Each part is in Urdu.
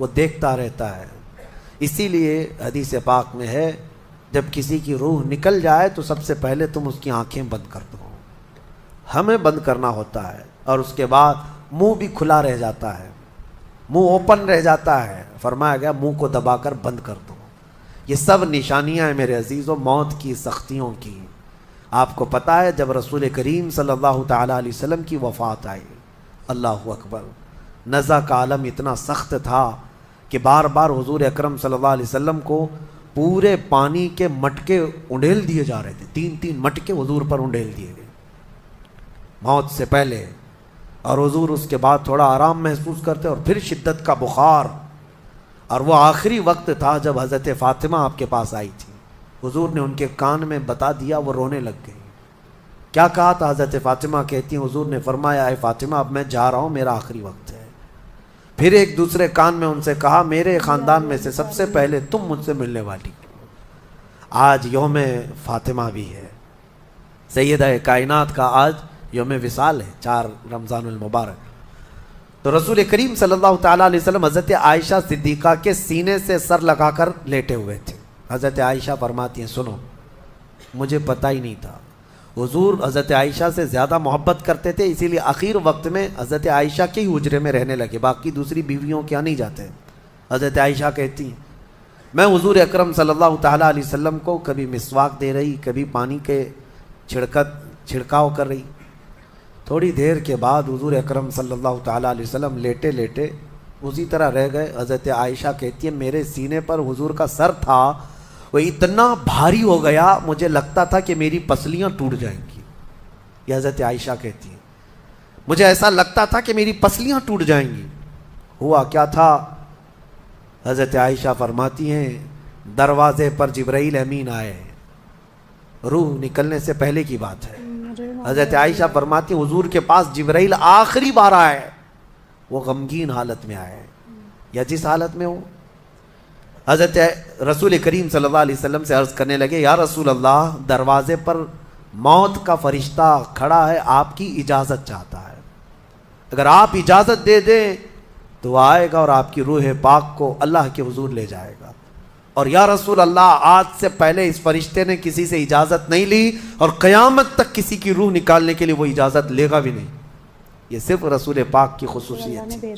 وہ دیکھتا رہتا ہے. اسی لیے حدیث پاک میں ہے جب کسی کی روح نکل جائے تو سب سے پہلے تم اس کی آنکھیں بند کر دو. ہمیں بند کرنا ہوتا ہے اور اس کے بعد منہ بھی کھلا رہ جاتا ہے, منہ اوپن رہ جاتا ہے. فرمایا گیا منہ کو دبا کر بند کر دو. یہ سب نشانیاں ہیں میرے عزیزوں موت کی سختیوں کی. آپ کو پتہ ہے جب رسول کریم صلی اللہ تعالیٰ علیہ وسلم کی وفات آئی, اللہ اکبر, نزع کا عالم اتنا سخت تھا کہ بار بار حضور اکرم صلی اللہ علیہ وسلم کو پورے پانی کے مٹکے انڈیل دیے جا رہے تھے. 3 مٹکے حضور پر انڈیل دیے گئے موت سے پہلے, اور حضور اس کے بعد تھوڑا آرام محسوس کرتے اور پھر شدت کا بخار. اور وہ آخری وقت تھا جب حضرت فاطمہ آپ کے پاس آئی تھی. حضور نے ان کے کان میں بتا دیا, وہ رونے لگ گئی. کیا کہا تھا حضرت فاطمہ کہتی ہیں حضور نے فرمایا اے فاطمہ اب میں جا رہا ہوں, میرا آخری وقت ہے. پھر ایک دوسرے کان میں ان سے کہا میرے خاندان میں سے سب سے پہلے تم مجھ سے ملنے والی. آج یوم فاطمہ بھی ہے, سیدہ کائنات کا آج یوم وصال ہے, 4 رمضان المبارک. تو رسول کریم صلی اللہ تعالیٰ علیہ وسلم حضرت عائشہ صدیقہ کے سینے سے سر لگا کر لیٹے ہوئے تھے. حضرت عائشہ فرماتی ہیں سنو مجھے پتہ ہی نہیں تھا. حضور حضرت عائشہ سے زیادہ محبت کرتے تھے, اسی لیے آخر وقت میں حضرت عائشہ کے ہی حجرے میں رہنے لگے, باقی دوسری بیویوں کیا نہیں جاتے. حضرت عائشہ کہتی ہیں میں حضور اکرم صلی اللہ تعالیٰ علیہ وسلم کو کبھی مسواک دے رہی, کبھی پانی کے چھڑکاؤ کر رہی. تھوڑی دیر کے بعد حضور اکرم صلی اللہ تعالیٰ علیہ وسلم لیٹے لیٹے اسی طرح رہ گئے. حضرت عائشہ کہتی ہے میرے سینے پر حضور کا سر تھا, وہ اتنا بھاری ہو گیا مجھے لگتا تھا کہ میری پسلیاں ٹوٹ جائیں گی. یہ حضرت عائشہ کہتی ہیں مجھے ایسا لگتا تھا کہ میری پسلیاں ٹوٹ جائیں گی. ہوا کیا تھا؟ حضرت عائشہ فرماتی ہیں دروازے پر جبرائیل امین آئے, روح نکلنے سے پہلے کی بات ہے. حضرت عائشہ فرماتی ہیں حضور کے پاس جبرائیل آخری بار آئے, وہ غمگین حالت میں آئے یا جس حالت میں ہو. حضرت رسول کریم صلی اللہ علیہ وسلم سے عرض کرنے لگے یا رسول اللہ دروازے پر موت کا فرشتہ کھڑا ہے, آپ کی اجازت چاہتا ہے, اگر آپ اجازت دے دیں تو وہ آئے گا اور آپ کی روح پاک کو اللہ کے حضور لے جائے گا. اور یا رسول اللہ آج سے پہلے اس فرشتے نے کسی سے اجازت نہیں لی اور قیامت تک کسی کی روح نکالنے کے لیے وہ اجازت لے گا بھی نہیں. یہ صرف رسول پاک کی خصوصیت تھی.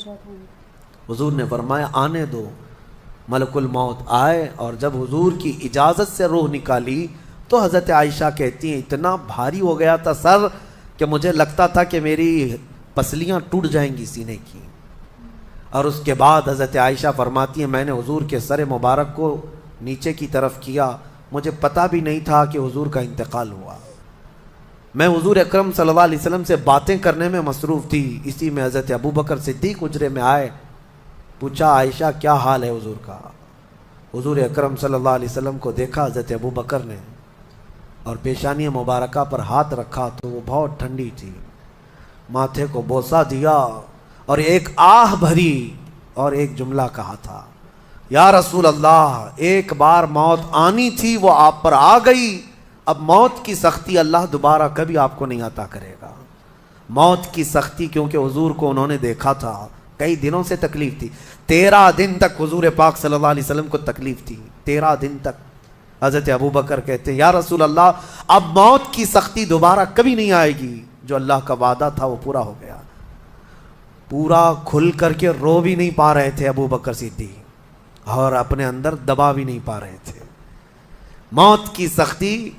حضور نے فرمایا آنے دو. ملک الموت آئے اور جب حضور کی اجازت سے روح نکالی تو حضرت عائشہ کہتی ہیں اتنا بھاری ہو گیا تھا سر کہ مجھے لگتا تھا کہ میری پسلیاں ٹوٹ جائیں گی سینے کی. اور اس کے بعد حضرت عائشہ فرماتی ہیں میں نے حضور کے سر مبارک کو نیچے کی طرف کیا, مجھے پتہ بھی نہیں تھا کہ حضور کا انتقال ہوا. میں حضور اکرم صلی اللہ علیہ وسلم سے باتیں کرنے میں مصروف تھی, اسی میں حضرت ابو بکر صدیق حجرے میں آئے, پوچھا عائشہ کیا حال ہے حضور کا. حضور اکرم صلی اللہ علیہ وسلم کو دیکھا حضرت ابو بکر نے اور پیشانی مبارکہ پر ہاتھ رکھا تو وہ بہت ٹھنڈی تھی, ماتھے کو بوسہ دیا اور ایک آہ بھری اور ایک جملہ کہا تھا یا رسول اللہ ایک بار موت آنی تھی وہ آپ پر آ گئی, اب موت کی سختی اللہ دوبارہ کبھی آپ کو نہیں عطا کرے گا. موت کی سختی کیونکہ حضور کو انہوں نے دیکھا تھا, کئی دنوں سے تکلیف تھی, 13 دن تک حضور پاک صلی اللہ علیہ وسلم کو تکلیف تھی, 13 دن تک. حضرت ابو بکر کہتے ہیں یا رسول اللہ اب موت کی سختی دوبارہ کبھی نہیں آئے گی, جو اللہ کا وعدہ تھا وہ پورا ہو گیا. پورا کھل کر کے رو بھی نہیں پا رہے تھے ابو بکر صدیق اور اپنے اندر دبا بھی نہیں پا رہے تھے. موت کی سختی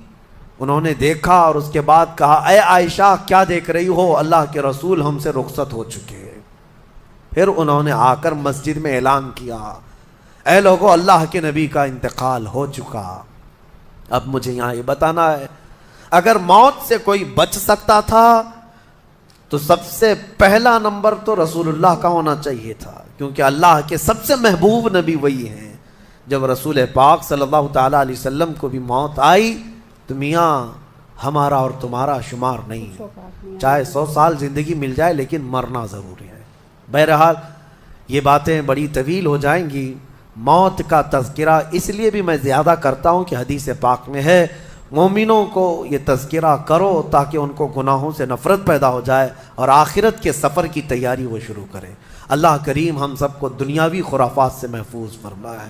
انہوں نے دیکھا اور اس کے بعد کہا اے عائشہ کیا دیکھ رہی ہو, اللہ کے رسول ہم سے رخصت ہو چکے. پھر انہوں نے آ کر مسجد میں اعلان کیا اے لوگو اللہ کے نبی کا انتقال ہو چکا. اب مجھے یہاں یہ بتانا ہے اگر موت سے کوئی بچ سکتا تھا تو سب سے پہلا نمبر تو رسول اللہ کا ہونا چاہیے تھا, کیونکہ اللہ کے سب سے محبوب نبی وہی ہیں. جب رسول پاک صلی اللہ تعالیٰ علیہ وسلم کو بھی موت آئی تو میاں ہمارا اور تمہارا شمار نہیں, چاہے 100 سال زندگی مل جائے لیکن مرنا ضروری ہے. بہرحال یہ باتیں بڑی طویل ہو جائیں گی. موت کا تذکرہ اس لیے بھی میں زیادہ کرتا ہوں کہ حدیث پاک میں ہے مومنوں کو یہ تذکرہ کرو تاکہ ان کو گناہوں سے نفرت پیدا ہو جائے اور آخرت کے سفر کی تیاری وہ شروع کریں. اللہ کریم ہم سب کو دنیاوی خرافات سے محفوظ فرمائے،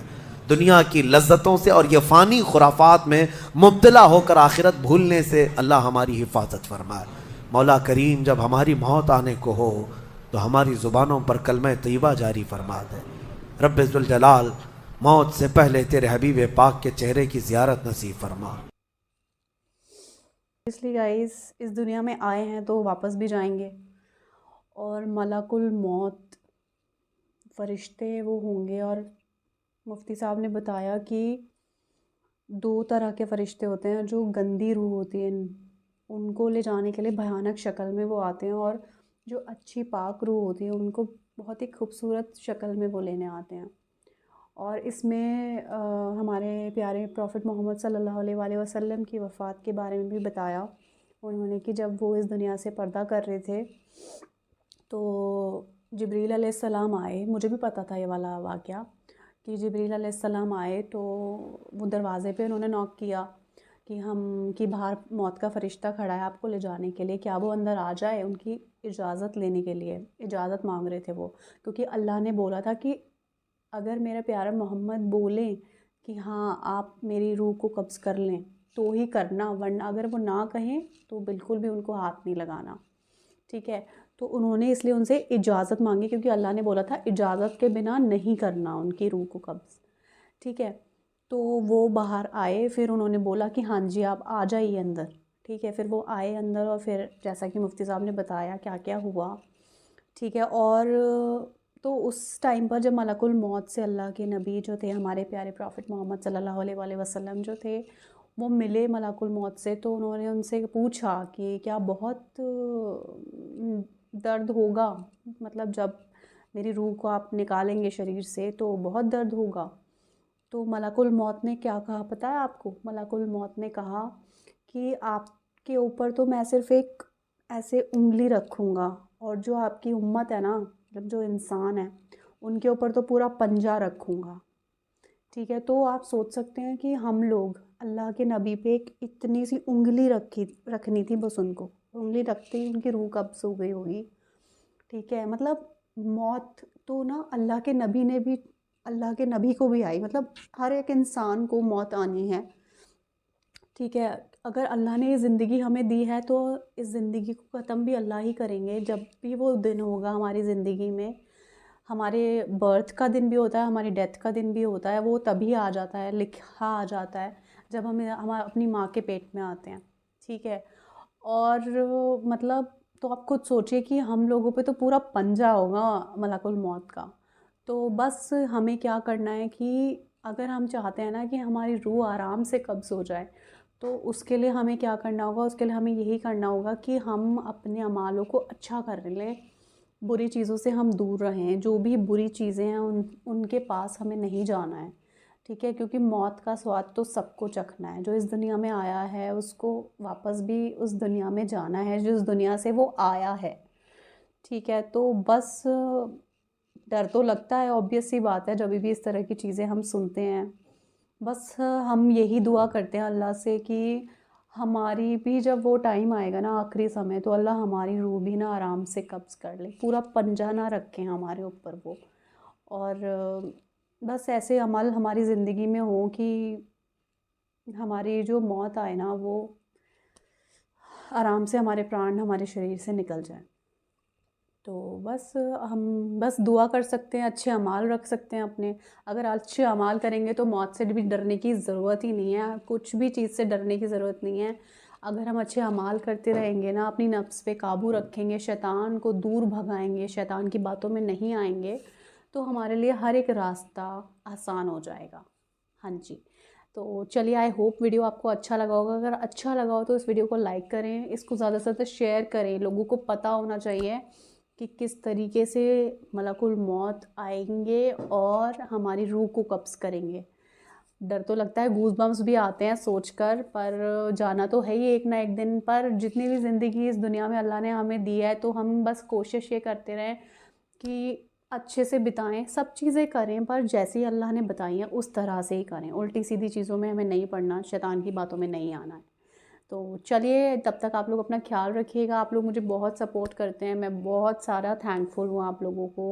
دنیا کی لذتوں سے اور یہ فانی خرافات میں مبتلا ہو کر آخرت بھولنے سے اللہ ہماری حفاظت فرمائے۔ مولا کریم جب ہماری موت آنے کو ہو تو ہماری زبانوں پر کلمہ طیبہ جاری فرما دے۔ رب ذوالجلال موت سے پہلے تیرے حبیب پاک کے چہرے کی زیارت نصیب فرما۔ اس لیے گائز اس دنیا میں آئے ہیں تو واپس بھی جائیں گے، اور ملک الموت فرشتے وہ ہوں گے، اور مفتی صاحب نے بتایا کہ 2 طرح کے فرشتے ہوتے ہیں، جو گندی روح ہوتی ہے ان کو لے جانے کے لیے بھیانک شکل میں وہ آتے ہیں، اور جو اچھی پاک روح ہوتی ہے ان کو بہت ہی خوبصورت شکل میں وہ لینے آتے ہیں۔ اور اس میں ہمارے پیارے پروفٹ محمد صلی اللہ علیہ وآلہ وسلم کی وفات کے بارے میں بھی بتایا انہوں نے، کہ جب وہ اس دنیا سے پردہ کر رہے تھے تو جبریل علیہ السلام آئے۔ مجھے بھی پتہ تھا یہ والا واقعہ کہ جبریل علیہ السلام آئے تو وہ دروازے پہ انہوں نے نوک کیا کہ باہر موت کا فرشتہ کھڑا ہے آپ کو لے جانے کے لیے، کیا وہ اندر آ جائے؟ ان کی اجازت لینے کے لیے اجازت مانگ رہے تھے وہ، کیونکہ اللہ نے بولا تھا کہ اگر میرا پیارا محمد بولیں کہ ہاں آپ میری روح کو قبض کر لیں تو ہی کرنا، ورنہ اگر وہ نہ کہیں تو بالکل بھی ان کو ہاتھ نہیں لگانا، ٹھیک ہے؟ تو انہوں نے اس لیے ان سے اجازت مانگی، کیونکہ اللہ نے بولا تھا اجازت کے بنا نہیں کرنا ان کی روح کو قبض، ٹھیک ہے؟ تو وہ باہر آئے، پھر انہوں نے بولا کہ ہاں جی آپ آ جائیے اندر، ٹھیک ہے؟ پھر وہ آئے اندر، اور پھر جیسا کہ مفتی صاحب نے بتایا کیا کیا ہوا، ٹھیک ہے؟ اور تو اس ٹائم پر جب ملک الموت سے اللہ کے نبی جو تھے ہمارے پیارے پروفٹ محمد صلی اللہ علیہ وآلہ وسلم جو تھے وہ ملے ملک الموت سے، تو انہوں نے ان سے پوچھا کہ کیا بہت درد ہوگا، مطلب جب میری روح کو آپ نکالیں گے شریر سے تو بہت درد ہوگا؟ تو ملک الموت نے کیا کہا پتہ ہے آپ کو؟ ملک الموت نے کہا کہ آپ کے اوپر تو میں صرف ایک ایسے انگلی رکھوں گا، اور جو آپ کی امت ہے نا، مطلب جو انسان ہے ان کے اوپر تو پورا پنجہ رکھوں گا، ٹھیک ہے؟ تو آپ سوچ سکتے ہیں کہ ہم لوگ اللہ کے نبی پہ ایک اتنی سی انگلی رکھنی تھی، بس ان کو انگلی رکھتے ہی ان کی روح قبض ہو گئی ہوگی، ٹھیک ہے؟ مطلب موت تو نا اللہ کے نبی کو بھی آئی، مطلب ہر ایک انسان کو موت آنی ہے، ٹھیک ہے؟ اگر اللہ نے یہ زندگی ہمیں دی ہے تو اس زندگی کو ختم بھی اللہ ہی کریں گے، جب بھی وہ دن ہوگا ہماری زندگی میں، ہمارے برتھ کا دن بھی ہوتا ہے، ہماری ڈیتھ کا دن بھی ہوتا ہے، وہ تبھی آ جاتا ہے، لکھا آ جاتا ہے جب ہم اپنی ماں کے پیٹ میں آتے ہیں، ٹھیک ہے؟ اور مطلب تو آپ خود سوچیں کہ ہم لوگوں پہ تو پورا پنجہ ہوگا ملک الموت کا، تو بس ہمیں کیا کرنا ہے کہ اگر ہم چاہتے ہیں نا کہ ہماری روح آرام سے قبض ہو جائے تو اس کے لیے ہمیں کیا کرنا ہوگا؟ اس کے لیے ہمیں یہی کرنا ہوگا کہ ہم اپنے اعمالوں کو اچھا کر لیں، بری چیزوں سے ہم دور رہیں، جو بھی بری چیزیں ہیں ان کے پاس ہمیں نہیں جانا ہے، ٹھیک ہے؟ کیونکہ موت کا سواد تو سب کو چکھنا ہے، جو اس دنیا میں آیا ہے اس کو واپس بھی اس دنیا میں جانا ہے جو اس دنیا سے وہ آیا ہے، ٹھیک ہے؟ تو بس ڈر تو لگتا ہے، obvious سی بات ہے، جب بھی اس طرح کی چیزیں ہم سنتے ہیں، بس ہم یہی دعا کرتے ہیں اللہ سے کہ ہماری بھی جب وہ ٹائم آئے گا نا آخری سمے، تو اللہ ہماری روح بھی نا آرام سے قبض کر لے، پورا پنجہ نہ رکھیں ہمارے اوپر وہ، اور بس ایسے عمل ہماری زندگی میں ہوں کہ ہماری جو موت آئے نا وہ آرام سے ہمارے پران ہمارے شریر سے نکل جائیں۔ تو بس ہم بس دعا کر سکتے ہیں، اچھے اعمال رکھ سکتے ہیں اپنے، اگر اچھے اعمال کریں گے تو موت سے بھی ڈرنے کی ضرورت ہی نہیں ہے، کچھ بھی چیز سے ڈرنے کی ضرورت نہیں ہے، اگر ہم اچھے اعمال کرتے رہیں گے نا، اپنی نفس پہ قابو رکھیں گے، شیطان کو دور بھگائیں گے، شیطان کی باتوں میں نہیں آئیں گے، تو ہمارے لیے ہر ایک راستہ آسان ہو جائے گا۔ ہاں جی، تو چلیے آئی ہوپ ویڈیو آپ کو اچھا لگا ہوگا، اگر اچھا لگا ہو تو اس ویڈیو کو لائک کریں، اس کو زیادہ سے زیادہ شیئر کریں، لوگوں کو پتہ ہونا چاہیے کہ کس طریقے سے ملک الموت آئیں گے اور ہماری روح کو قبض کریں گے۔ ڈر تو لگتا ہے، گوز بمس بھی آتے ہیں سوچ کر، پر جانا تو ہے ہی ایک نہ ایک دن، پر جتنی بھی زندگی اس دنیا میں اللہ نے ہمیں دی ہے تو ہم بس کوشش یہ کرتے رہیں کہ اچھے سے بتائیں، سب چیزیں کریں، پر جیسی اللہ نے بتائی ہیں اس طرح سے ہی کریں، الٹی سیدھی چیزوں میں ہمیں نہیں پڑنا، شیطان کی باتوں میں نہیں آنا ہے۔ تو چلیے تب تک آپ لوگ اپنا خیال رکھیے گا، آپ لوگ مجھے بہت سپورٹ کرتے ہیں، میں بہت سارا تھینک فل ہوں آپ لوگوں کو،